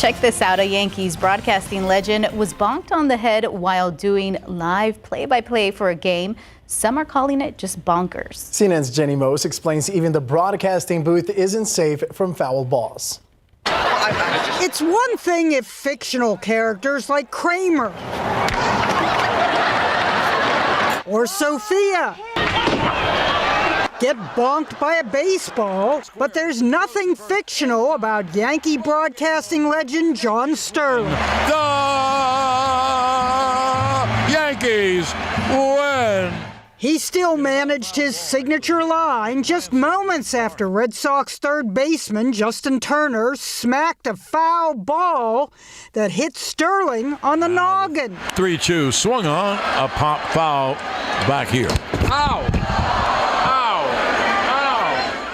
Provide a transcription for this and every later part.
Check this out. A Yankees broadcasting legend was bonked on the head while doing live play-by-play for a game. Some are calling it just bonkers. CNN's Jenny Mose explains even the broadcasting booth isn't safe from foul balls. It's one thing if fictional characters like Kramer or Sophia get bonked by a baseball, but there's nothing fictional about Yankee broadcasting legend John Sterling. The Yankees win! He still managed his signature line just moments after Red Sox third baseman Justin Turner smacked a foul ball that hit Sterling on the noggin. 3-2 swung on, a pop foul back here. Ow!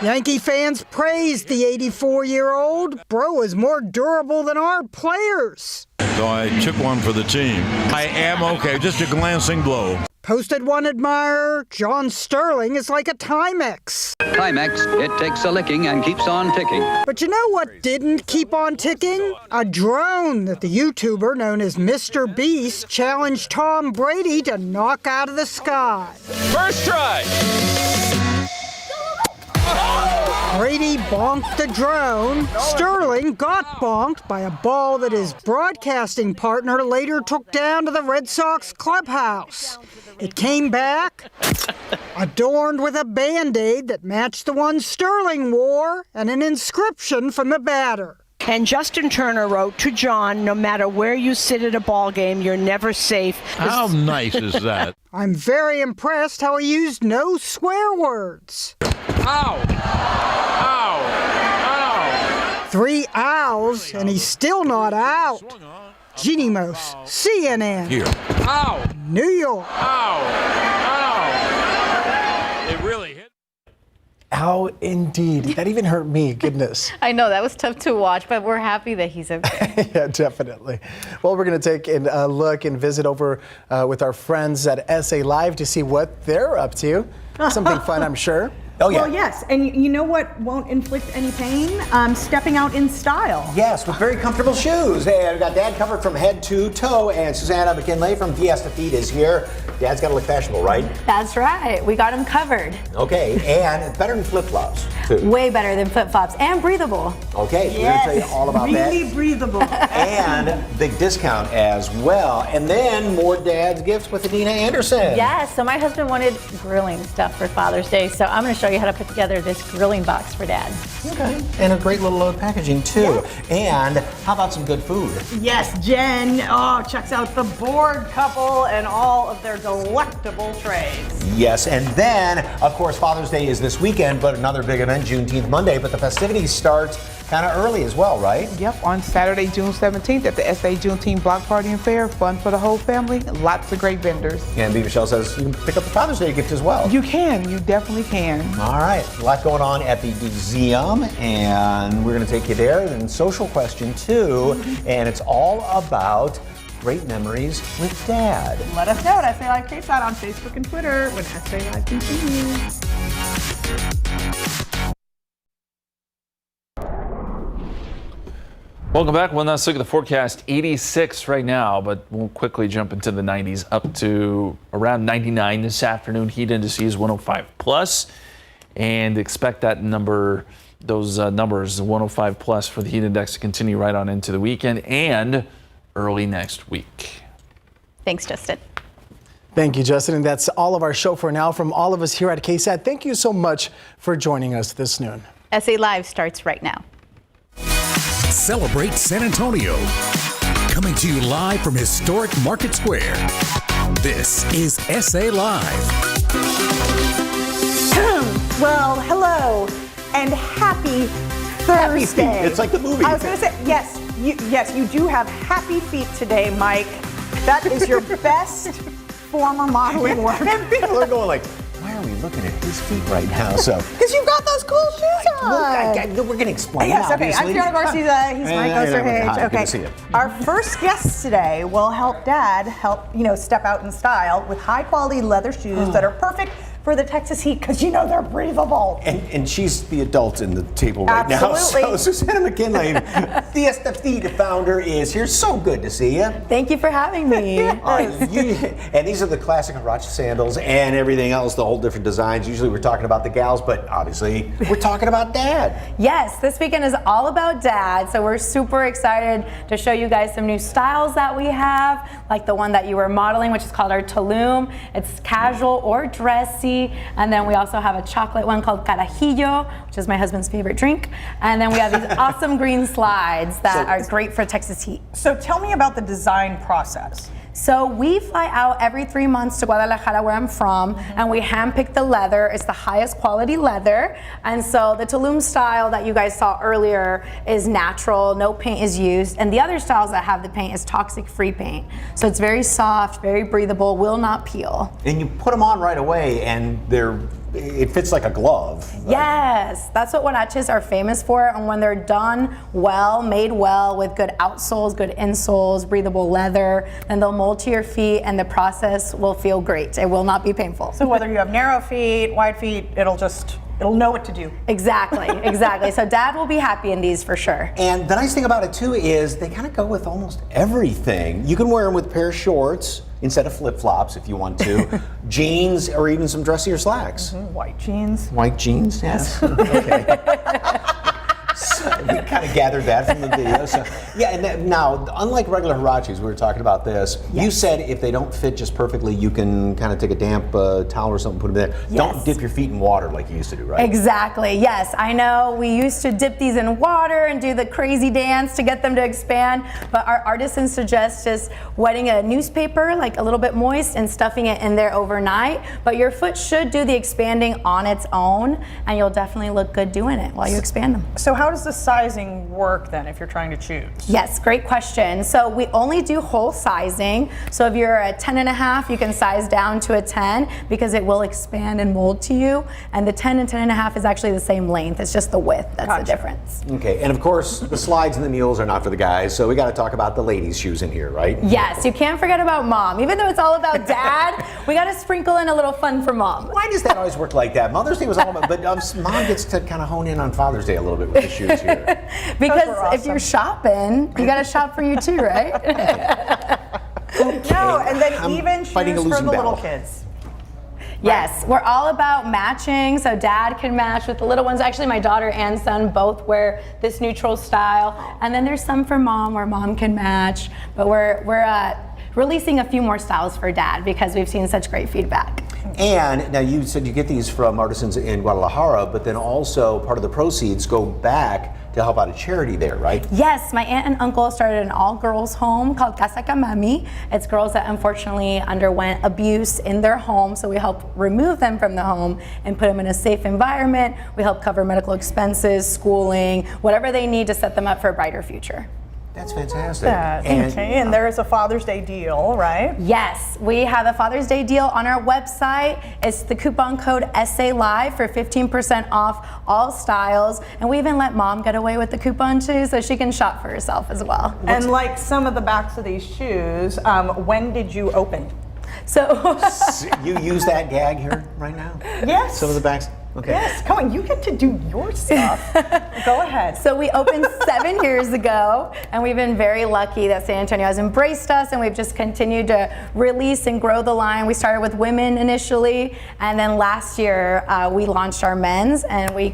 Yankee fans praised the 84-year-old. Bro is more durable than our players. So I took one for the team. I am okay, just a glancing blow. Posted one admirer, John Sterling is like a Timex. Timex, it takes a licking and keeps on ticking. But you know what didn't keep on ticking? A drone that the YouTuber known as Mr. Beast challenged Tom Brady to knock out of the sky. First try. Brady bonked the drone. Sterling got bonked by a ball that his broadcasting partner later took down to the Red Sox clubhouse. It came back, adorned with a Band-Aid that matched the one Sterling wore, and an inscription from the batter. And Justin Turner wrote to John, no matter where you sit at a ball game, you're never safe. How nice is that? I'm very impressed how he used no swear words. Ow! Ow! Ow! 3 owls, and he's still not out. Jenny Mose, CNN. Here. Ow! New York. Ow! Ow! It really hit. Ow, indeed. That even hurt me, goodness. I know that was tough to watch, but we're happy that he's okay. Yeah, definitely. Well, we're going to take a look and visit over with our friends at SA Live to see what they're up to. Something fun, I'm sure. Oh, yeah. Well, yes, and you know what won't inflict any pain? Stepping out in style. Yes, with very comfortable shoes. Hey, we've got Dad covered from head to toe, and Susanna McKinley from Fiesta Feet is here. Dad's got to look fashionable, right? That's right. We got him covered. Okay, and it's better than flip-flops, too. Way better than flip-flops, and breathable. Okay, we're going to tell you all about that. Really breathable. And big discount as well. And then more Dad's gifts with Adina Anderson. Yes, so my husband wanted grilling stuff for Father's Day, so I'm going to show you how to put together this grilling box for Dad. Okay, and a great little load packaging, too. Yes. And how about some good food? Yes, Jen checks out the Board Couple and all of their delectable trays. Yes, and then, of course, Father's Day is this weekend, but another big event, Juneteenth Monday, but the festivities start kind of early as well, right? Yep, on Saturday, June 17th at the SA Juneteenth Block Party and Fair. Fun for the whole family. Lots of great vendors. And B. Michelle says you can pick up the Father's Day gift as well. You can. You definitely can. All right. A lot going on at the museum, and we're going to take you there. And social question, too. And it's all about great memories with Dad. Let us know at SA Live KSAT on Facebook and Twitter when SA Live continues. Welcome back. Well, let's look at the forecast. 86 right now, but we'll quickly jump into the 90s, up to around 99 this afternoon. Heat indices 105 plus, and expect that number, those numbers 105 plus for the heat index to continue right on into the weekend and early next week. Thanks, Justin. Thank you, Justin. And that's all of our show for now. From all of us here at KSAT, thank you so much for joining us this noon. SA Live starts right now. Celebrate San Antonio. Coming to you live from historic Market Square. This is SA Live. Well, hello and happy Thursday. Happy feet. It's like the movie. I was going to say, yes, you do have happy feet today, Mike. That is your best former modeling work. And people are going like, why are we looking at his feet right now? So because you've got those cool shoes on. Look, we're going to explain. Yes, okay. Obviously. I'm Fiona Garcia. He's Mike Osterhage. Hi, Okay. good to see you. Our first guest today will help Dad step out in style with high quality leather shoes that are perfect for the Texas Heat because you know they're breathable. And she's the adult in the table right now. Absolutely. So Susanna McKinley, Fiesta Feet founder, is here. So good to see you. Thank you for having me. And these are the classic Huarache sandals and everything else, the whole different designs. Usually we're talking about the gals, but obviously we're talking about Dad. Yes, this weekend is all about Dad, so we're super excited to show you guys some new styles that we have, like the one that you were modeling, which is called our Tulum. It's casual or dressy, and then we also have a chocolate one called Carajillo, which is my husband's favorite drink, and then we have these awesome green slides that are great for Texas Heat. So tell me about the design process. So we fly out every 3 months to Guadalajara, where I'm from, and we handpick the leather. It's the highest quality leather. And so the Tulum style that you guys saw earlier is natural, no paint is used. And the other styles that have the paint is toxic-free paint. So it's very soft, very breathable, will not peel. And you put them on right away, and it fits like a glove. Yes, that's what Huaraches are famous for. And when they're done well, made well, with good outsoles, good insoles, breathable leather, then they'll mold to your feet and the process will feel great. It will not be painful. So whether you have narrow feet, wide feet, it'll know what to do. Exactly, exactly. So Dad will be happy in these for sure. And the nice thing about it too is they kind of go with almost everything. You can wear them with a pair of shorts instead of flip-flops if you want to, jeans, or even some dressier slacks. White jeans. White jeans, yes. Okay. So we kind of gathered that from the video. So, yeah, and now, unlike regular Huaraches, we were talking about this. Yes. You said if they don't fit just perfectly, you can kind of take a damp towel or something, put them there. Yes. Don't dip your feet in water like you used to do, right? Exactly, yes. I know we used to dip these in water and do the crazy dance to get them to expand, but our artisans suggest just wetting a newspaper, like a little bit moist, and stuffing it in there overnight. But your foot should do the expanding on its own, and you'll definitely look good doing it while you expand them. So how does the sizing work then if you're trying to choose? Yes, great question. So we only do whole sizing. So if you're a 10.5, you can size down to a 10 because it will expand and mold to you. And the 10 and 10.5 is actually the same length. It's just the width that's the difference. Okay, and of course the slides and the mules are not for the guys, so we got to talk about the ladies' shoes in here, right? Yes, you can't forget about Mom. Even though it's all about Dad, we got to sprinkle in a little fun for Mom. Why does that always work like that? Mother's Day was all about, but Mom gets to kind of hone in on Father's Day a little bit with the shoes here. Because if you're shopping, you got to shop for you too, right? No, and then even shoes for the little kids. Yes, we're all about matching, so Dad can match with the little ones. Actually, my daughter and son both wear this neutral style, and then there's some for Mom where Mom can match. But we're releasing a few more styles for Dad because we've seen such great feedback. And now you said you get these from artisans in Guadalajara, but then also part of the proceeds go back to help out a charity there, right? Yes, my aunt and uncle started an all-girls home called Casa Camami. It's girls that unfortunately underwent abuse in their home, so we help remove them from the home and put them in a safe environment. We help cover medical expenses, schooling, whatever they need to set them up for a brighter future. That's fantastic. And there is a Father's Day deal, right? Yes, we have a Father's Day deal on our website. It's the coupon code SALive for 15% off all styles. And we even let Mom get away with the coupon too, so she can shop for herself as well. And like some of the backs of these shoes, when did you open? So you use that gag here right now? Yes. Some of the backs? Okay. Yes, come on, you get to do your stuff. Go ahead. So we opened 7 years ago, and we've been very lucky that San Antonio has embraced us, and we've just continued to release and grow the line. We started with women initially, and then last year we launched our men's, and we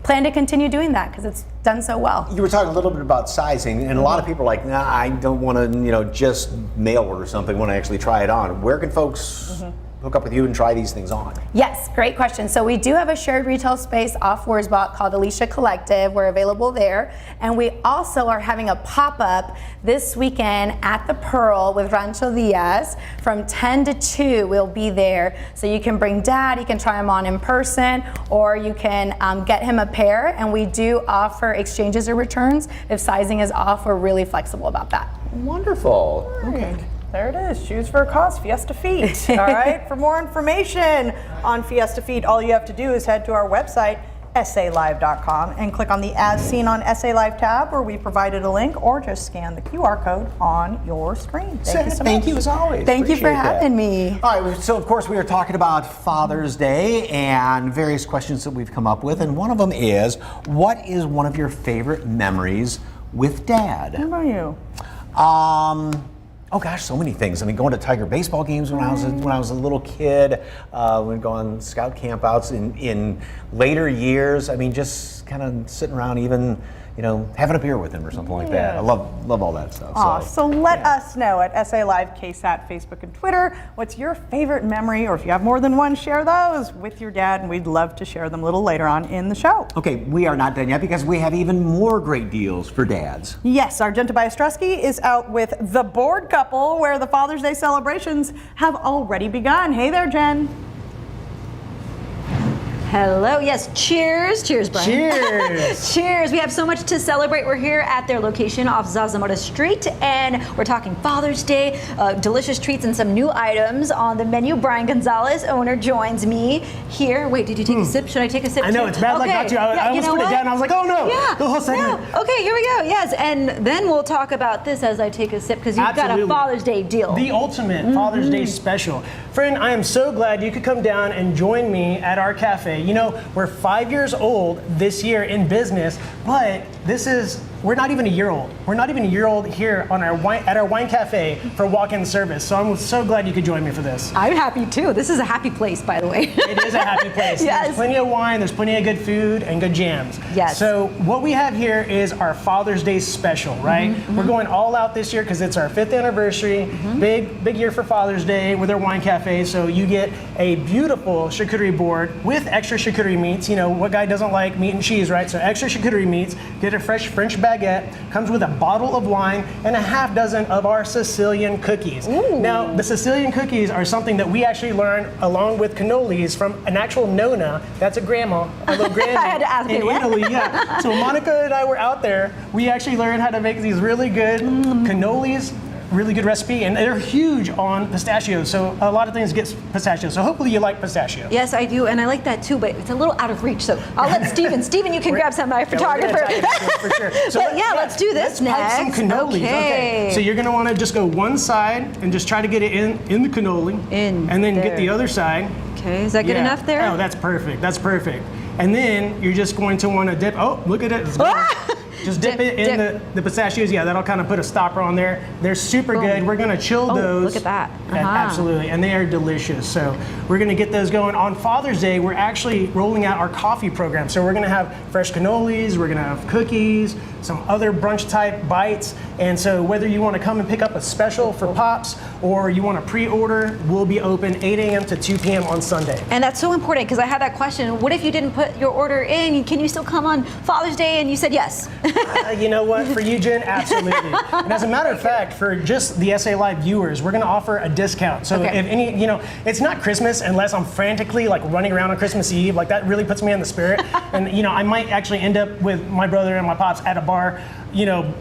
plan to continue doing that because it's done so well. You were talking a little bit about sizing, and a lot of people are like, nah, I don't want to, just mail order something when I actually try it on. Where can folks hook up with you and try these things on? Yes, great question. So we do have a shared retail space off Wurzbach called Alicia Collective. We're available there. And we also are having a pop-up this weekend at the Pearl with Rancho Diaz. From 10 to 2, we'll be there. So you can bring Dad, you can try him on in person, or you can get him a pair. And we do offer exchanges or returns. If sizing is off, we're really flexible about that. Wonderful. Okay. There it is, Shoes for a Cause, Fiesta Feet. All right, for more information on Fiesta Feet, all you have to do is head to our website, SALive.com and click on the As Seen on SA Live tab, where we provided a link, or just scan the QR code on your screen. Thank you so much. Thank you as always. Thank you for Appreciate that. having me. All right, so of course we are talking about Father's Day and various questions that we've come up with, and one of them is, what is one of your favorite memories with Dad? What about you? Oh gosh, so many things. I mean, going to Tiger baseball games when I was a little kid. We'd go on scout campouts in later years. I mean, just kind of sitting around, even having a beer with him or something like that. I love all that stuff. So let us know at SA Live, KSAT, Facebook, and Twitter. What's your favorite memory, or if you have more than one, share those with your dad, and we'd love to share them a little later on in the show. Okay, we are not done yet because we have even more great deals for dads. Yes, our Jen Tobias Strusky is out with The Bored Couple, where the Father's Day celebrations have already begun. Hey there, Jen. Hello, yes, cheers. Cheers, Brian. Cheers. Cheers. We have so much to celebrate. We're here at their location off Zarzamora Street, and we're talking Father's Day, delicious treats and some new items on the menu. Brian Gonzalez, owner, joins me here. Wait, did you take a sip? Should I take a sip? I know, too? it's bad luck not to. I almost put it down. I was like, oh no, the whole segment. No. Okay, here we go. Yes, and then we'll talk about this as I take a sip, because you've got a Father's Day deal. The ultimate Father's Day special. Friend, I am so glad you could come down and join me at our cafe. You know, we're 5 years old this year in business, but we're not even a year old. We're not even a year old here on at our wine cafe for walk-in service. So I'm so glad you could join me for this. I'm happy too. This is a happy place, by the way. It is a happy place. Yes. There's plenty of wine, there's plenty of good food and good jams. Yes. So what we have here is our Father's Day special, right? We're going all out this year because it's our 5th anniversary. Big year for Father's Day with our wine cafe. So you get a beautiful charcuterie board with extra charcuterie meats. You know, what guy doesn't like meat and cheese, right? So extra charcuterie meats, get a fresh French baguette, comes with a bottle of wine and a half dozen of our Sicilian cookies. Ooh. Now, the Sicilian cookies are something that we actually learned along with cannolis from an actual nonna. That's a grandma, a little grandma I had to ask in Italy. Yeah. So Monica and I were out there. We actually learned how to make these really good cannolis. Really good recipe, and they're huge on pistachios, so a lot of things get pistachios, so hopefully you like pistachio. Yes, I do, and I like that too, but it's a little out of reach, so I'll let Steven, you can grab some, my photographer. For sure. So let's do this next. Let's pipe some cannolis. Okay. So you're gonna wanna just go one side and just try to get it in the cannoli. And then get the other side. Okay, is that good enough there? Oh, that's perfect, And then you're just going to wanna dip, oh, look at it. Just dip it in the pistachios. Yeah, that'll kind of put a stopper on there. They're super good. We're gonna chill those. Look at that. Absolutely, and they are delicious. So we're gonna get those going. On Father's Day, we're actually rolling out our coffee program. So we're gonna have fresh cannolis, we're gonna have cookies, some other brunch type bites. And so whether you wanna come and pick up a special for Pops or you wanna pre-order, we'll be open 8 a.m. to 2 p.m. on Sunday. And that's so important, because I had that question, what if you didn't put your order in? Can you still come on Father's Day? And you said yes. You know what, for you, Jen, absolutely. And as a matter of fact, for just the SA Live viewers, we're gonna offer a discount. So if any, it's not Christmas unless I'm frantically like running around on Christmas Eve, like that really puts me in the spirit. And I might actually end up with my brother and my pops at a bar,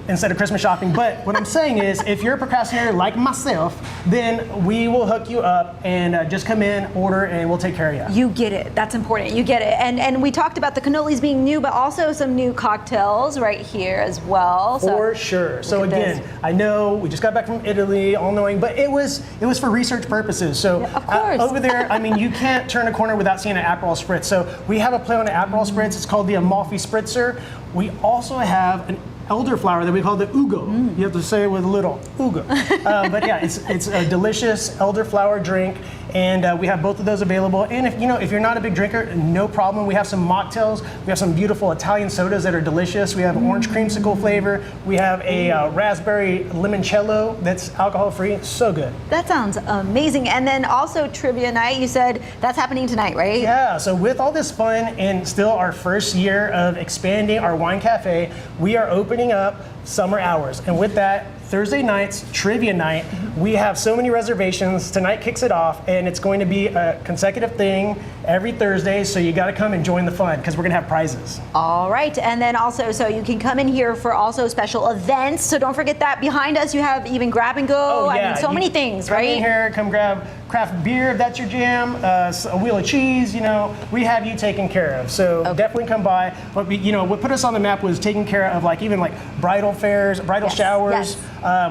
instead of Christmas shopping. But what I'm saying is, if you're a procrastinator like myself, then we will hook you up and just come in, order, and we'll take care of you. You get it. That's important. You get it. And we talked about the cannolis being new, but also some new cocktails right here as well. For sure. So again, I know we just got back from Italy, all knowing, but it was for research purposes. So of course. Over there, I mean, you can't turn a corner without seeing an Aperol Spritz. So we have a play on an Aperol Spritz. It's called the Amalfi Spritzer. We also have an elderflower that we call the Ugo. You have to say it with a little Ugo. But yeah, it's a delicious elderflower drink, and we have both of those available. And if you're not a big drinker, no problem. We have some mocktails. We have some beautiful Italian sodas that are delicious. We have orange creamsicle flavor. We have a raspberry limoncello that's alcohol-free. So good. That sounds amazing. And then also trivia night. You said that's happening tonight, right? Yeah. So with all this fun and still our first year of expanding our wine cafe, we are open opening up summer hours. And with that, Thursday nights, trivia night. We have so many reservations. Tonight kicks it off, and it's going to be a consecutive thing every Thursday, so you got to come and join the fun because we're going to have prizes. All right, and then also, so you can come in here for also special events. So don't forget that behind us, you have even grab and go. Oh, yeah. I mean, so many things, come right? Come in here, come grab craft beer if that's your jam, a wheel of cheese. You know, we have you taken care of. So definitely come by. But what put us on the map was taking care of even bridal fairs, bridal showers.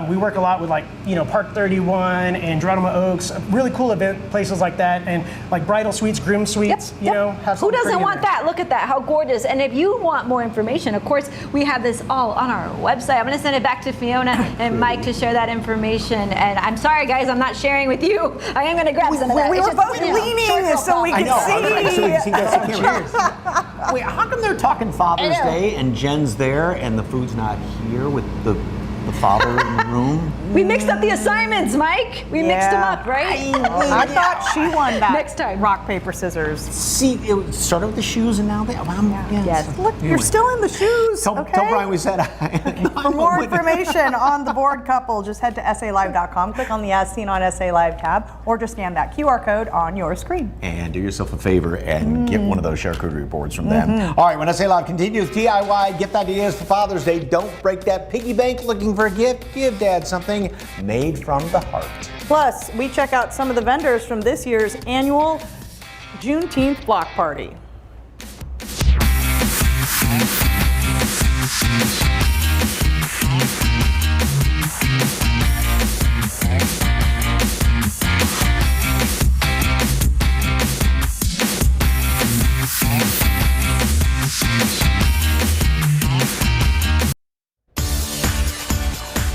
We work a lot with Park 31 and Geronimo Oaks, really cool event places like that, and like bridal suites, groom suites. Have Who doesn't pretty in want there. that? Look at that, how gorgeous. And if you want more information, of course, we have this all on our website. I'm gonna send it back to Fiona and Mike to share that information. And I'm sorry guys, I'm not sharing with you. I am gonna grab some of that. We It's were just, both you know, leaning short so we girl could talk. see. Wait, how come they're talking Father's I know. Day and Jen's there and the food's not here with the father in the room? We mixed up the assignments, Mike. We mixed them up, right? I thought she won that. Next time. Rock, paper, scissors. See, it started with the shoes and now they. Yes. Look, you're still in the shoes. Tell Brian we said. For more information on the board couple, just head to SALive.com, click on the As Seen on SA Live tab, or just scan that QR code on your screen. And do yourself a favor and get one of those charcuterie boards from them. All right, when SA Live continues, DIY gift ideas for Father's Day. Don't break that piggy bank looking for a gift. Give Dad something made from the heart. Plus, we check out some of the vendors from this year's annual Juneteenth block party.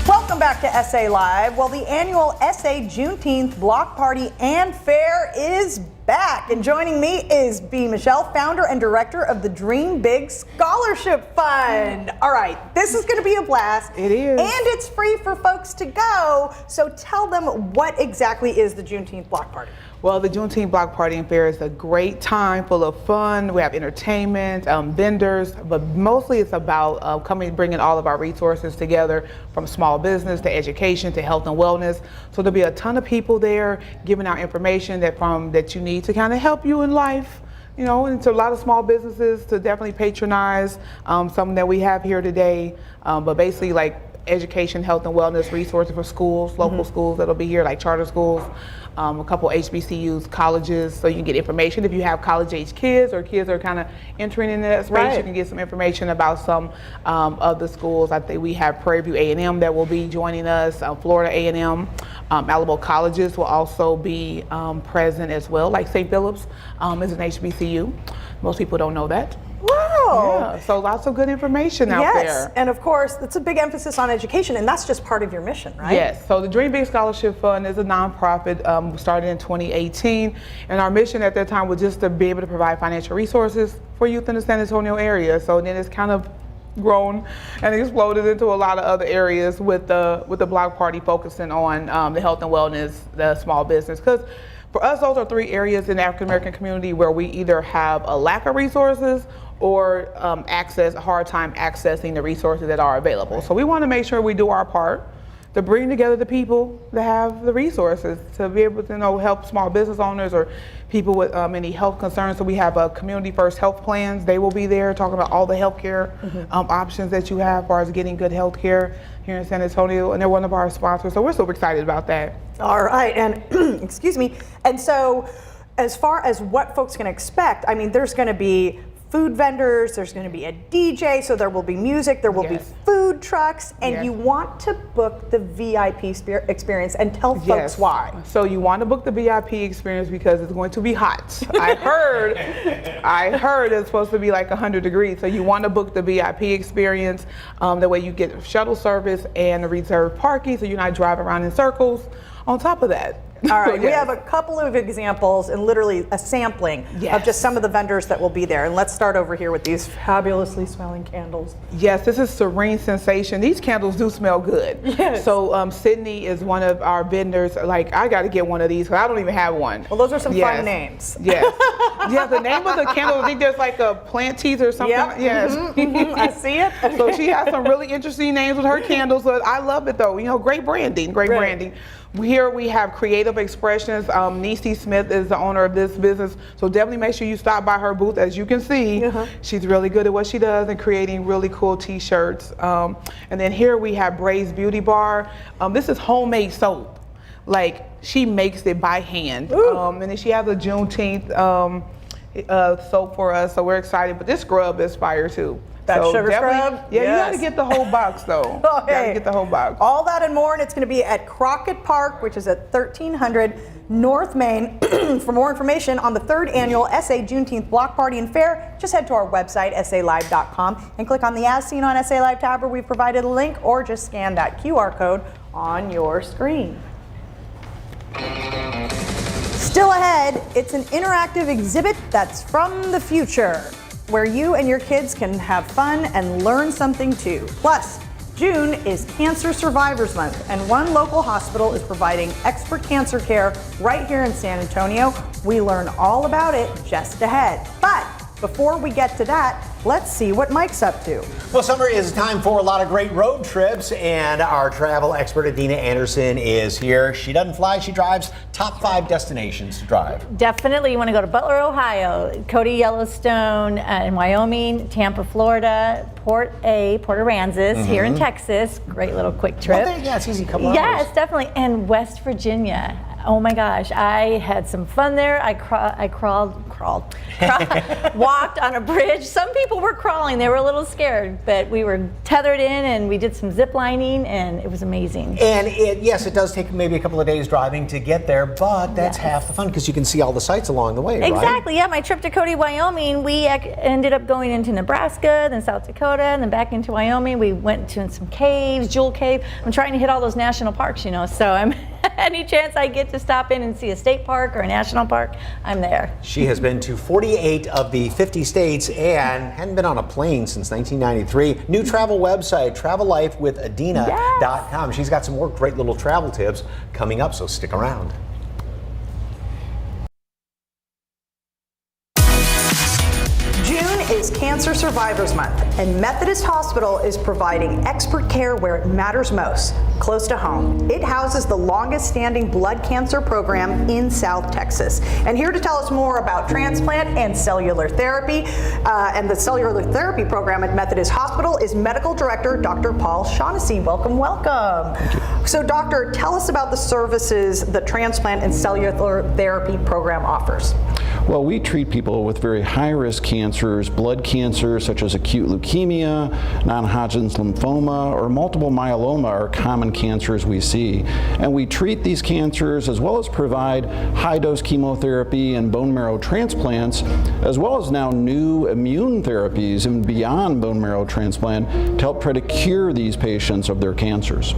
Welcome back to SA Live. Well, the annual SA Juneteenth Block Party and Fair is back. And joining me is B. Michelle, founder and director of the Dream Big Scholarship Fund. All right, this is going to be a blast. It is. And it's free for folks to go. So tell them, what exactly is the Juneteenth Block Party? Well, the Juneteenth Block Party and Fair is a great time full of fun. We have entertainment, vendors, but mostly it's about bringing all of our resources together, from small business to education to health and wellness. So there'll be a ton of people there giving out information that you need to kind of help you in life. You know, and it's a lot of small businesses to definitely patronize, some that we have here today, but basically like education, health and wellness resources for schools, local schools that'll be here, like charter schools, a couple HBCUs, colleges, so you can get information. If you have college-age kids or kids are kind of entering into that space, you can get some information about some of the schools. I think we have Prairie View A&M that will be joining us, Florida A&M, Alamo colleges will also be present as well, like St. Philip's is an HBCU. Most people don't know that. Wow. Yeah, so lots of good information out there. Yes, and of course, it's a big emphasis on education, and that's just part of your mission, right? Yes, so the Dream Big Scholarship Fund is a nonprofit, started in 2018, and our mission at that time was just to be able to provide financial resources for youth in the San Antonio area. So then it's kind of grown and exploded into a lot of other areas with the block party focusing on the health and wellness, the small business. Because for us, those are three areas in the African American community where we either have a lack of resources or a hard time accessing the resources that are available. So we want to make sure we do our part to bring together the people that have the resources to be able to help small business owners or people with any health concerns. So we have a community first health plans. They will be there talking about all the healthcare options that you have as far as getting good health care here in San Antonio, and they're one of our sponsors. So we're super excited about that. All right, and excuse me. And so as far as what folks can expect, I mean, there's going to be food vendors, there's going to be a DJ, so there will be music, there will be food trucks, and you want to book the VIP experience, and tell folks why. So you want to book the VIP experience because it's going to be hot. I heard it's supposed to be like 100 degrees, so you want to book the VIP experience. That way you get shuttle service and reserved parking, so you're not driving around in circles. On top of that, All right, we Yes. have a couple of examples and literally a sampling of just some of the vendors that will be there. And let's start over here with these fabulously smelling candles. Yes, this is Serene Sensation. These candles do smell good. Yes. So Sydney is one of our vendors. Like, I got to get one of these because I don't even have one. Well, those are some Yes. fun names. Yes. Yeah, the name of the candle, I think there's like a plant teaser or something. Yep. Yes. I see it. So she has some really interesting names with her candles. But I love it though. You know, great branding, great Right. branding. Here we have Creative Expressions. Niecy Smith is the owner of this business. So definitely make sure you stop by her booth. As you can see, she's really good at what she does and creating really cool t-shirts. And then here we have Bray's Beauty Bar. This is homemade soap. Like, she makes it by hand. And then she has a Juneteenth soap for us, so we're excited. But this scrub is fire too. That So sugar definitely- scrub? Yeah, you Yes. gotta get the whole box though. You gotta get the whole box. All that and more, and it's going to be at Crockett Park, which is at 1300 North Main. For more information on the 3rd annual SA Juneteenth Block Party and Fair, just head to our website, salive.com, and click on the As Seen on SA Live tab where we've provided a link, or just scan that QR code on your screen. Still ahead, it's an interactive exhibit that's from the future, where you and your kids can have fun and learn something too. Plus, June is Cancer Survivors Month, and one local hospital is providing expert cancer care right here in San Antonio. We learn all about it just ahead. But before we get to that, let's see what Mike's up to. Well, summer is time for a lot of great road trips, and our travel expert Adina Anderson is here. She doesn't fly, she drives. Top 5 destinations to drive. Definitely, you want to go to Butler, Ohio, Cody, Yellowstone in Wyoming, Tampa, Florida, Port Aransas here in Texas. Great little quick trip. Well, yeah, it's easy, couple hours. Yes, definitely. And West Virginia. Oh my gosh, I had some fun there. I walked on a bridge. Some people were crawling. They were a little scared, but we were tethered in and we did some zip lining and it was amazing. And yes, it does take maybe a couple of days driving to get there, but that's half the fun because you can see all the sights along the way, right? Exactly, yeah. My trip to Cody, Wyoming, we ended up going into Nebraska, then South Dakota, and then back into Wyoming. We went to some caves, Jewel Cave. I'm trying to hit all those national parks, you know, so I'm any chance I get to stop in and see a state park or a national park, I'm there. She has been to 48 of the 50 states and hadn't been on a plane since 1993. New travel website, travellifewithadina.com. She's got some more great little travel tips coming up, so stick around. June is Cancer Survivors Month, and Methodist Hospital is providing expert care where it matters most, close to home. It houses the longest standing blood cancer program in South Texas. And here to tell us more about transplant and cellular therapy, and the cellular therapy program at Methodist Hospital is Medical Director Dr. Paul Shaughnessy. Welcome, welcome. So doctor, tell us about the services the transplant and cellular therapy program offers. Well, we treat people with very high-risk cancers, blood cancers such as acute leukemia, non-Hodgkin's lymphoma, or multiple myeloma are common cancers we see. And we treat these cancers as well as provide high-dose chemotherapy and bone marrow transplants, as well as now new immune therapies and beyond bone marrow transplant to help try to cure these patients of their cancers.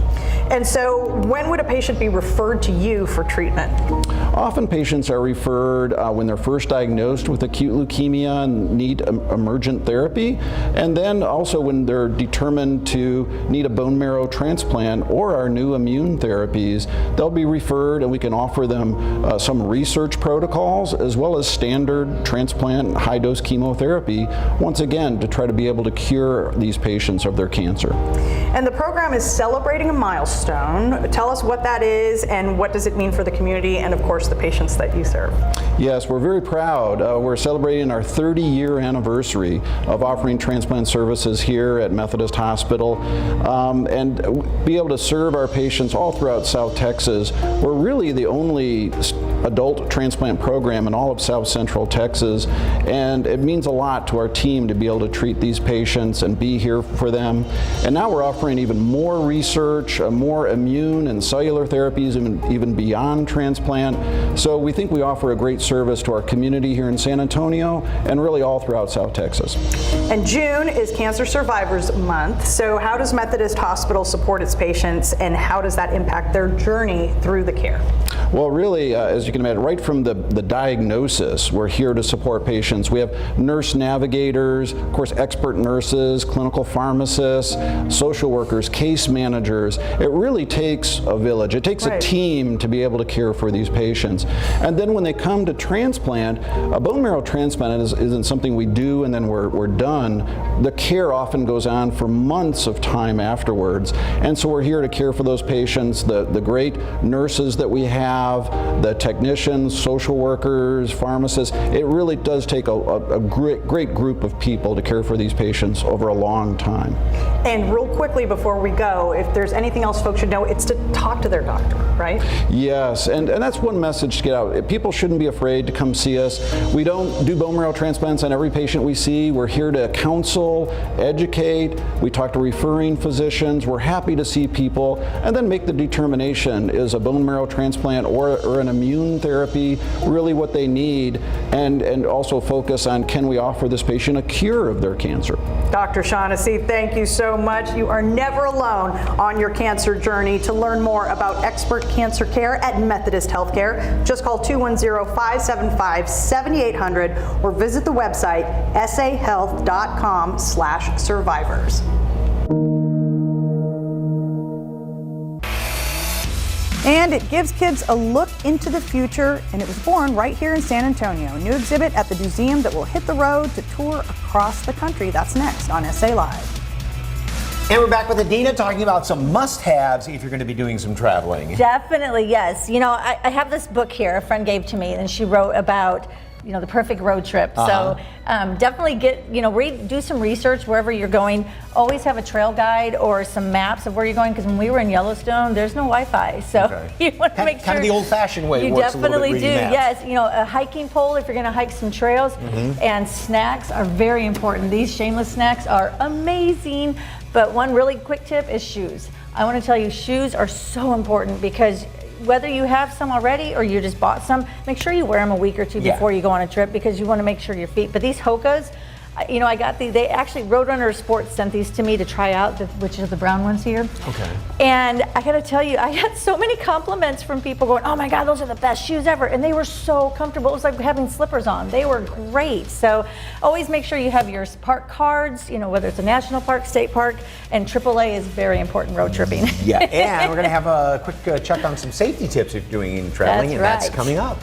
And so when would a patient be referred to you for treatment? Often patients are referred when they're first diagnosed with acute leukemia and need emergent therapy, and then also when they're determined to need a bone marrow transplant or our new immune therapies, they'll be referred and we can offer them some research protocols as well as standard transplant high-dose chemotherapy, once again to try to be able to cure these patients of their cancer. And the program is celebrating a milestone. Tell us what that is and what does it mean for the community and of course the patients that you serve. Yes, we're very proud. We're celebrating our 30-year anniversary of offering transplant services here at Methodist Hospital, and be able to serve our patients all throughout South Texas. We're really the only adult transplant program in all of South Central Texas, and it means a lot to our team to be able to treat these patients and be here for them. And now we're offering even more research, more immune and cellular therapies, even beyond transplant. So we think we offer a great service to our community here in San Antonio and really all throughout South Texas. And June is Cancer Survivors Month. So how does Methodist Hospital support its patients, and how does that impact their journey through the care? Well, really, as you can imagine, right from the diagnosis, we're here to support patients. We have nurse navigators, of course, expert nurses, clinical pharmacists, social workers, case managers. It really takes a village. It takes a team to be able to care for these patients. And then when they come to transplant, a bone marrow transplant isn't something we do and then we're done. The care often goes on for months of time afterwards. And so we're here to care for those patients, the great nurses that we have, the technicians, social workers, pharmacists. It really does take a great group of people to care for these patients over a long time. And real quickly before we go, if there's anything else folks should know, it's to talk to their doctor, right? Yes, and that's one message to get out. People shouldn't be afraid to come see us. We don't do bone marrow transplants on every patient we see. We're here to counsel, educate. We talk to referring physicians. We're happy to see people and then make the determination, is a bone marrow transplant or an immune therapy really what they need, and also focus on, can we offer this patient a cure of their cancer? Dr. Shaughnessy, thank you so much. You are never alone on your cancer journey. To learn more about expert cancer care at Methodist Healthcare, just call 210-575-7800 or visit the website sahealth.com/survivors. And it gives kids a look into the future, and it was born right here in San Antonio. A new exhibit at the museum that will hit the road to tour across the country. That's next on SA Live. And we're back with Adina talking about some must-haves if you're going to be doing some traveling. Definitely, yes. You know, I have this book here a friend gave to me, and she wrote about, you know, the perfect road trip. So definitely do some research wherever you're going. Always have a trail guide or some maps of where you're going, because when we were in Yellowstone, there's no Wi-Fi. So you want to make sure. Kind of the old-fashioned way. You works definitely a little bit, do. reading maps. Yes, you know, a hiking pole if you're going to hike some trails, and snacks are very important. These Shameless snacks are amazing. But one really quick tip is shoes. I want to tell you, shoes are so important, because whether you have some already or you just bought some, make sure you wear them a week or two before you go on a trip, because you want to make sure your feet. But these Hokas, you know, I got they actually Roadrunner Sports sent these to me to try out, which are the brown ones here. Okay. And I got to tell you, I had so many compliments from people going, "Oh my God, those are the best shoes ever!" And they were so comfortable. It was like having slippers on. They were great. So always make sure you have your park cards. You know, whether it's a national park, state park, and AAA is very important road tripping. Yeah, and we're going to have a quick check on some safety tips if you're doing traveling, and that's coming up.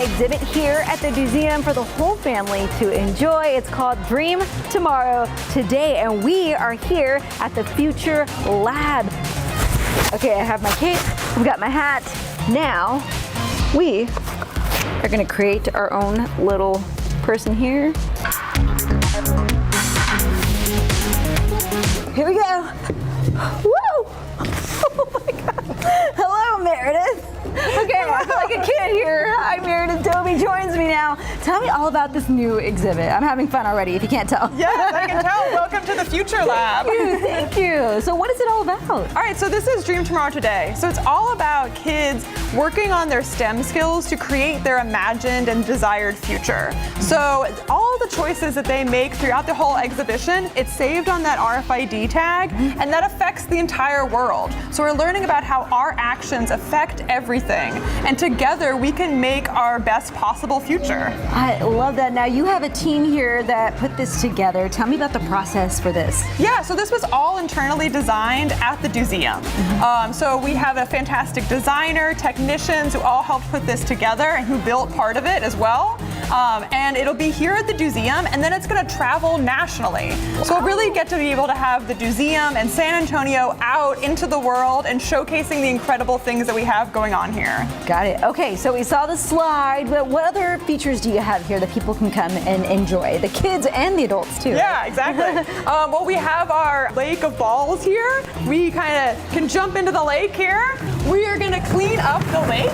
Exhibit here at the museum for the whole family to enjoy. It's called Dream Tomorrow Today, and we are here at the Future Lab. Okay, I have my cape, I've got my hat. Now, we are gonna create our own little person here. Here we go. Woo! Oh my God. Hello, Meredith. Okay, I feel like a kid here. Hi, Meredith. Toby joins me now. Tell me all about this new exhibit. I'm having fun already, if you can't tell. Yes, I can tell. Welcome to the Future Lab. Thank you. So what is it all about? All right, so this is Dream Tomorrow Today. So it's all about kids working on their STEM skills to create their imagined and desired future. So all the choices that they make throughout the whole exhibition, it's saved on that RFID tag, and that affects the entire world. So we're learning about how our actions affect everything, and together we can make our best possible future. I love that. Now you have a team here that put this together. Tell me about the process for this. Yeah, so this was all internally designed at the museum. So we have a fantastic designer, technicians who all helped put this together and who built part of it as well. and it'll be here at the Museum, and then it's going to travel nationally. So we'll really get to be able to have the Museum and San Antonio out into the world and showcasing the incredible things that we have going on here. Got it. Okay, so we saw the slide, but what other features do you have here that people can come and enjoy? The kids and the adults too. Yeah, exactly. Well, we have our lake of balls here. We kind of can jump into the lake here. We are going to clean up the lake.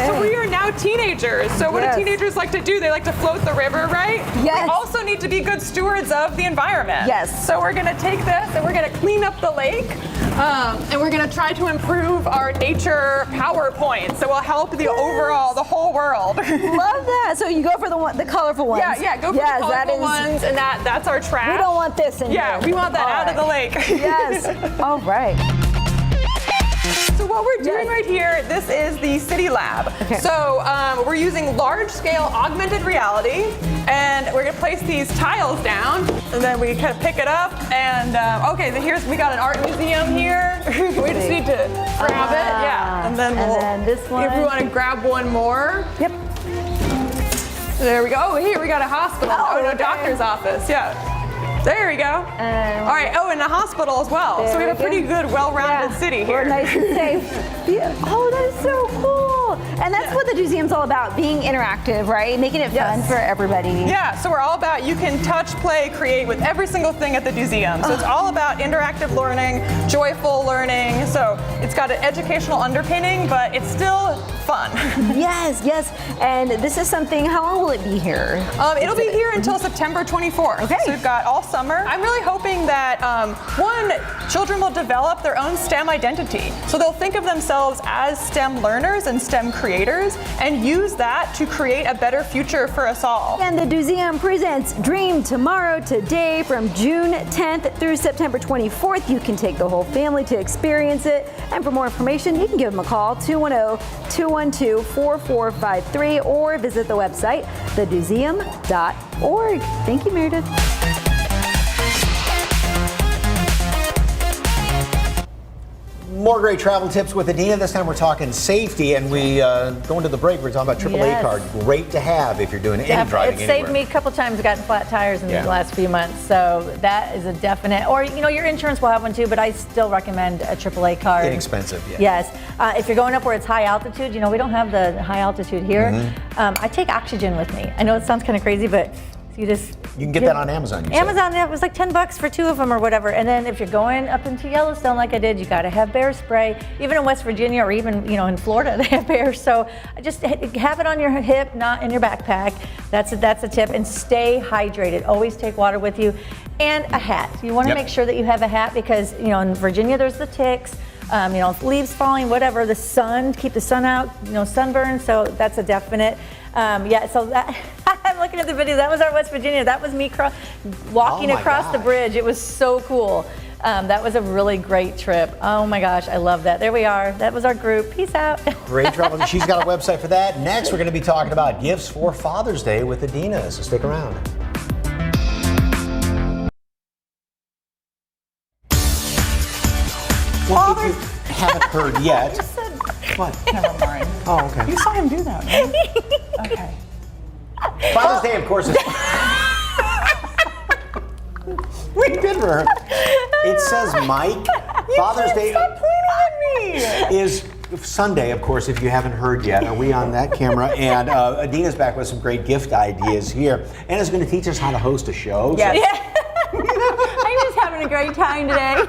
So we are now teenagers. So what do teenagers like to do? They like to float the river, right? Yes. We also need to be good stewards of the environment. Yes. So we're going to take this and we're going to clean up the lake. And we're going to try to improve our nature PowerPoint. So we'll help the the whole world. Love that. So you go for the colorful ones. Yeah, go for the colorful ones, and that's our trash. We don't want this in here. Yeah, we want that out of the lake. Yes. All right. So what we're doing right here, this is the City Lab. Okay. So we're using large-scale augmented reality, and we're gonna place these tiles down, and then we kind of pick it up, and okay, then we got an art museum here. We just need to grab it, yeah, and then this one. If we want to grab one more. Yep. There we go. Oh, here we got a hospital. Doctor's office. Yeah. There we go. All right. Oh, and a hospital as well. So we have a pretty good, well-rounded city here. We're nice and safe. Oh, that is so cool. And that's what the museum's all about, being interactive, right? Making it fun for everybody. Yeah, so we're all about, you can touch, play, create with every single thing at the museum. So it's all about interactive learning, joyful learning. So it's got an educational underpinning, but it's still fun. Yes. And this is something, how long will it be here? It'll be here until September 24th. Okay. So we've got all summer. I'm really hoping that, children will develop their own STEM identity. So they'll think of themselves as STEM learners and STEM creators and use that to create a better future for us all. And the museum presents Dream Tomorrow Today from June 10th through September 24th. You can take the whole family to experience it. And for more information, you can give them a call, 210-212-4453, or visit the website, themuseum.org. Thank you, Meredith. More great travel tips with Adina. This time we're talking safety, and we going to the break. We're talking about AAA card. Great to have if you're doing any driving It's anywhere. saved me a couple times. Gotten flat tires in the last few months, so that is a definite. Or your insurance will have one too, but I still recommend a AAA card. Inexpensive, yeah. Yes, if you're going up where it's high altitude, we don't have the high altitude here. I take oxygen with me. I know it sounds kind of crazy, but you can get that on Amazon. Amazon, it was like $10 for 2 of them or whatever. And then if you're going up into Yellowstone like I did, you got to have bear spray. Even in West Virginia or even in Florida, they have bears. So just have it on your hip, not in your backpack. That's a tip. And stay hydrated. Always take water with you, and a hat. You want to make sure that you have a hat because in Virginia there's the ticks. Leaves falling, whatever. The sun, keep the sun out. Sunburn. So that's a definite. So that I'm looking at the video. That was our West Virginia. That was me walking across the bridge. It was so cool. That was a really great trip. Oh my gosh, I love that. There we are. That was our group. Peace out. Great travel. She's got a website for that. Next, we're going to be talking about gifts for Father's Day with Adina. So stick around. Well, if you haven't heard yet. What? Never mind. Oh, okay. You saw him do that, right? Okay. Father's Day, of course, is. We did for her. It says Mike. Father's Day Stop pointing at me. is Sunday, of course, if you haven't heard yet. Are we on that camera? And Adina's back with some great gift ideas here. And is going to teach us how to host a show. Yes. I'm just having a great time today.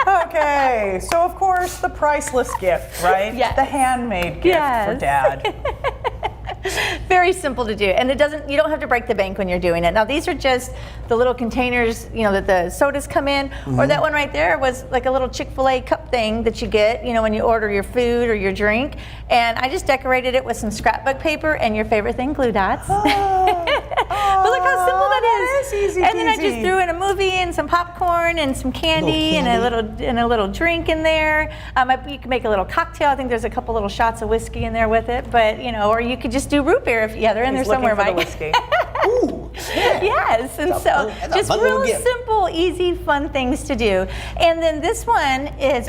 Okay, so of course the priceless gift, right? Yes. The handmade gift for Dad. Very simple to do, and you don't have to break the bank when you're doing it. Now these are just the little containers, that the sodas come in, or that one right there was like a little Chick-fil-A cup thing that you get, when you order your food or your drink. And I just decorated it with some scrapbook paper and your favorite thing, glue dots. But look how simple that is. Easy and then I peasy. just threw in a movie and some popcorn and some candy, and a little drink in there. You can make a little cocktail. I think there's a couple little shots of whiskey in there with it, but or you could just do root beer if they're in there somewhere, Mike. Whiskey. Ooh. Yes, and so just real simple, easy, fun things to do. And then this one is,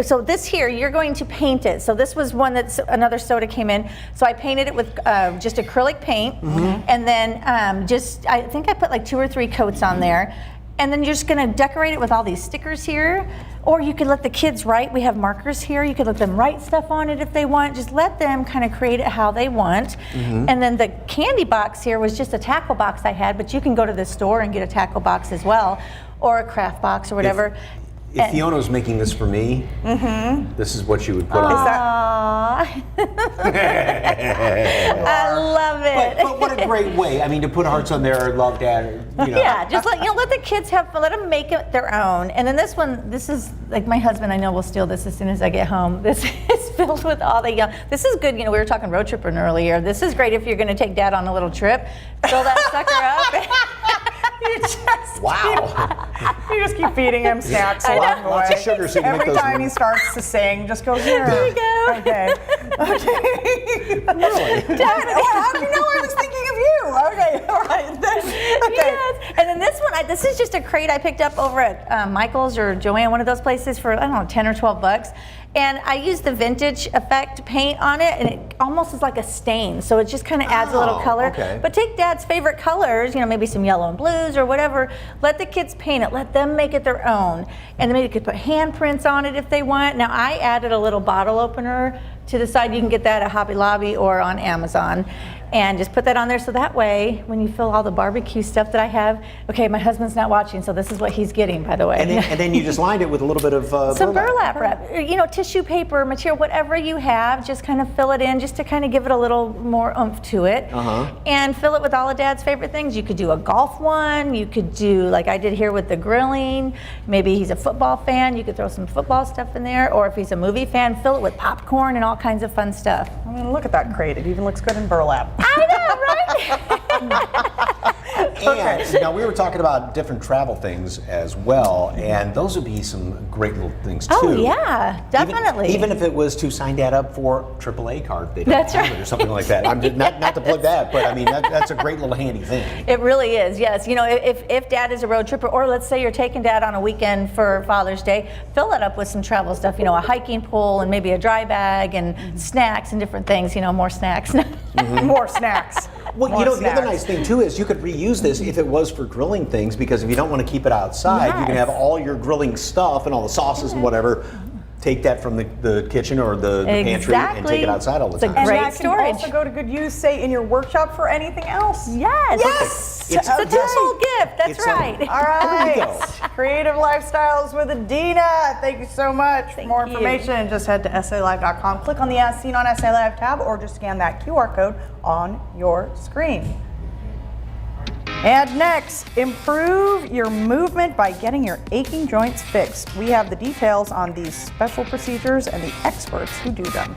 so this here, you're going to paint it. So this was one that's another soda came in. So I painted it with just acrylic paint. And then I think I put like 2 or 3 coats on there. And then you're just gonna decorate it with all these stickers here. Or you could let the kids write. We have markers here. You could let them write stuff on it if they want. Just let them kind of create it how they want. And then the candy box here was just a tackle box I had, but you can go to the store and get a tackle box as well, or a craft box or whatever. If Fiona was making this for me, this is what she would put on. I love it. But what a great way! I mean, to put hearts on there, love Dad. Yeah, just let the kids have fun. Let them make it their own. And then this one, this is like my husband. I know will steal this as soon as I get home. This is filled with all the young. This is good. We were talking road tripping earlier. This is great if you're going to take Dad on a little trip. Fill that sucker up. You just keep feeding him snacks along the way. Lots of sugar so you can make Every those time he starts to sing, just go here. There you go. Okay. Really? Dad, how do you know I was thinking of you? Okay, all right. Okay. Yes. And then this one, this is just a crate I picked up over at Michael's or Joann, one of those places for, I don't know, 10 or 12 bucks. And I used the vintage effect paint on it, and it almost is like a stain. So it just kind of adds a little color. Okay. But take Dad's favorite colors, maybe some yellow and blues or whatever. Let the kids paint it. Let them make it their own. And then maybe you could put handprints on it if they want. Now I added a little bottle opener to the side. You can get that at Hobby Lobby or on Amazon. And just put that on there so that way, when you fill all the barbecue stuff that I have, okay, my husband's not watching, so this is what he's getting, by the way. And then you just lined it with a little bit of some burlap wrap, tissue paper, material, whatever you have, just kind of fill it in just to kind of give it a little more oomph to it. And fill it with all of Dad's favorite things. You could do a golf one, you could do like I did here with the grilling. Maybe he's a football fan, you could throw some football stuff in there, or if he's a movie fan, fill it with popcorn and all kinds of fun stuff. I mean, look at that crate. It even looks good in burlap. I know, right? And now we were talking about different travel things as well, and those would be some great little things too. Oh yeah, definitely. Even if it was to sign Dad up for AAA card, they don't That's have right. it or something like that. I'm just, not to plug that, but I mean that's a great little handy thing. It really is, yes. If Dad is a road tripper, or let's say you're taking Dad on a weekend for Father's Day, fill that up with some travel stuff. A hiking pole and maybe a dry bag and snacks and different things. More snacks. More snacks. Well, the other nice thing too is you could reuse this if it was for grilling things, because if you don't want to keep it outside, you can have all your grilling stuff and all the sauces and whatever. Take that from the kitchen or the pantry and take it outside all the time. And that can also go to good use, say, in your workshop for anything else. Yes. Yes. It's a total gift. That's right. All right. Creative Lifestyles with Adina. Thank you so much. For more information, just head to SALive.com. Click on the As Seen on SA Live tab, or just scan that QR code on your screen. And next, improve your movement by getting your aching joints fixed. We have the details on these special procedures and the experts who do them.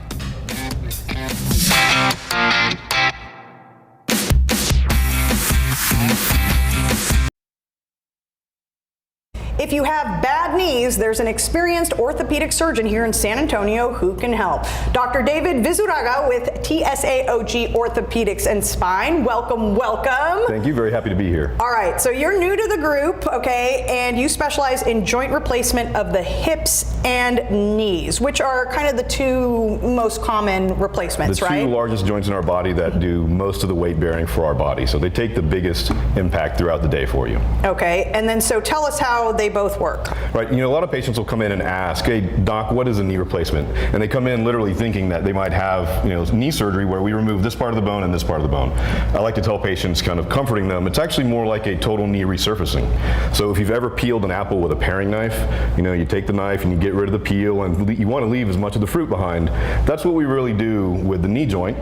If you have bad knees, there's an experienced orthopedic surgeon here in San Antonio who can help. Dr. David Vizuraga with TSAOG Orthopedics and Spine. Welcome, welcome. Thank you, very happy to be here. All right, so you're new to the group, okay, and you specialize in joint replacement of the hips and knees, which are kind of the two most common replacements, right? The two largest joints in our body that do most of the weight bearing for our body. So they take the biggest impact throughout the day for you. Okay, and then so tell us how they both work. Right, a lot of patients will come in and ask, hey doc, what is a knee replacement? And they come in literally thinking that they might have knee surgery where we remove this part of the bone and this part of the bone. I like to tell patients, kind of comforting them, it's actually more like a total knee resurfacing. So if you've ever peeled an apple with a paring knife, you take the knife and you get rid of the peel and you want to leave as much of the fruit behind. That's what we really do with the knee joint.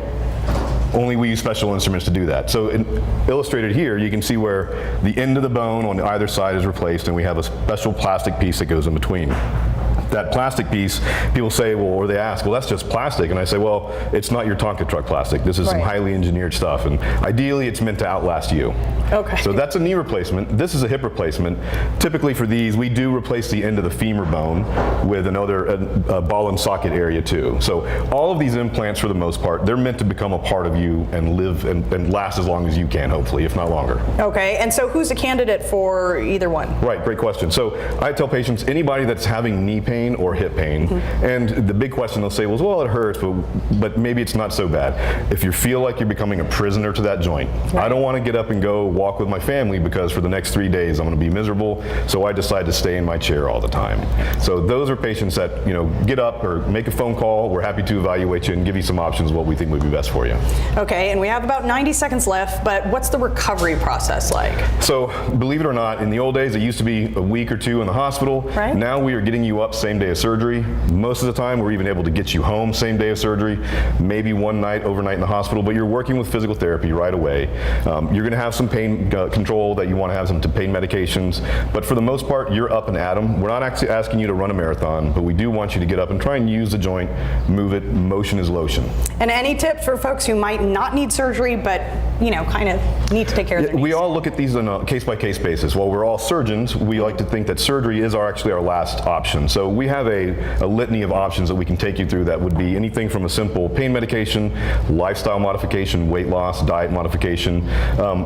Only we use special instruments to do that. So illustrated here, you can see where the end of the bone on either side is replaced, and we have a special plastic piece that goes in between. that plastic piece, people say, well, or they ask, well, that's just plastic. And I say, well, it's not your Tonka truck plastic. This is some highly engineered stuff. And ideally, it's meant to outlast you. Okay. So that's a knee replacement. This is a hip replacement. Typically for these, we do replace the end of the femur bone with another ball and socket area too. So all of these implants, for the most part, they're meant to become a part of you and live and last as long as you can, hopefully, if not longer. Okay, and so who's a candidate for either one? Right, great question. So I tell patients, anybody that's having knee pain or hip pain, and the big question they'll say was, well, it hurts, but maybe it's not so bad. If you feel like you're becoming a prisoner to that joint, I don't want to get up and go walk with my family because for the next 3 days I'm going to be miserable, so I decide to stay in my chair all the time. So those are patients that, get up or make a phone call. We're happy to evaluate you and give you some options of what we think would be best for you. Okay, and we have about 90 seconds left, but what's the recovery process like? So believe it or not, in the old days it used to be a week or two in the hospital. Right. Now we are getting you up same day of surgery. Most of the time we're even able to get you home same day of surgery, maybe one night overnight in the hospital, but you're working with physical therapy right away. You're going to have some pain control that you want to have, some pain medications, but for the most part you're up and at 'em. We're not actually asking you to run a marathon, but we do want you to get up and try and use the joint, move it. Motion is lotion. And any tips for folks who might not need surgery, but kind of need to take care of their knees? We all look at these on a case-by-case basis. While we're all surgeons, we like to think that surgery is actually our last option. So we have a litany of options that we can take you through that would be anything from a simple pain medication, lifestyle modification, weight loss, diet modification,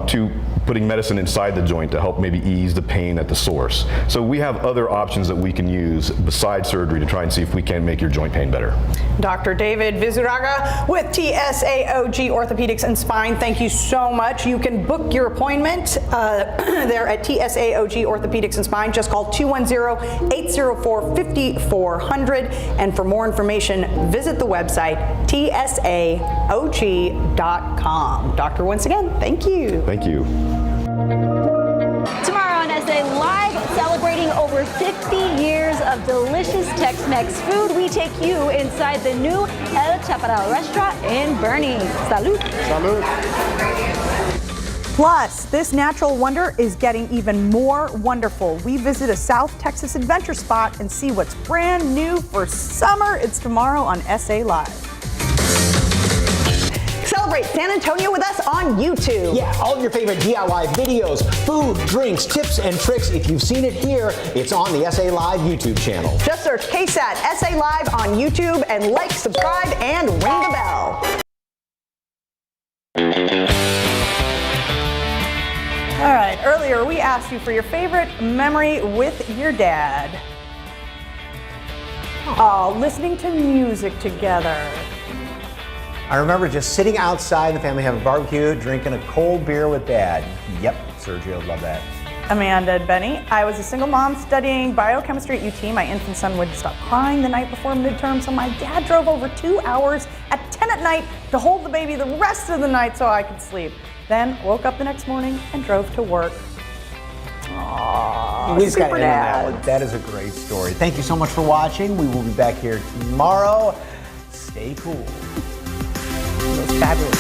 to putting medicine inside the joint to help maybe ease the pain at the source. So we have other options that we can use besides surgery to try and see if we can make your joint pain better. Dr. David Vizuraga with TSAOG Orthopedics and Spine, thank you so much. You can book your appointment there at TSAOG Orthopedics and Spine. Just call 210-804-5400. And for more information, visit the website tsaog.com. Doctor, once again, thank you. Thank you. Tomorrow on SA Live, celebrating over 50 years of delicious Tex-Mex food, we take you inside the new El Chaparral restaurant in Bernie. Salud. Salud. Plus, this natural wonder is getting even more wonderful. We visit a South Texas adventure spot and see what's brand new for summer. It's tomorrow on SA Live. Celebrate San Antonio with us on YouTube. Yeah, all of your favorite DIY videos, food, drinks, tips, and tricks. If you've seen it here, it's on the SA Live YouTube channel. Just search KSAT SA Live on YouTube and like, subscribe, and ring the bell. All right, earlier we asked you for your favorite memory with your dad. Oh, listening to music together. I remember just sitting outside, the family having a barbecue, drinking a cold beer with Dad. Yep, Sergio would love that. Amanda and Benny. I was a single mom studying biochemistry at UT. My infant son would stop crying the night before midterm, so my dad drove over 2 hours at 10 at night to hold the baby the rest of the night so I could sleep. Then woke up the next morning and drove to work. Aww, We just got to super end on that dad. one. That is a great story. Thank you so much for watching. We will be back here tomorrow. Stay cool. Those fabulous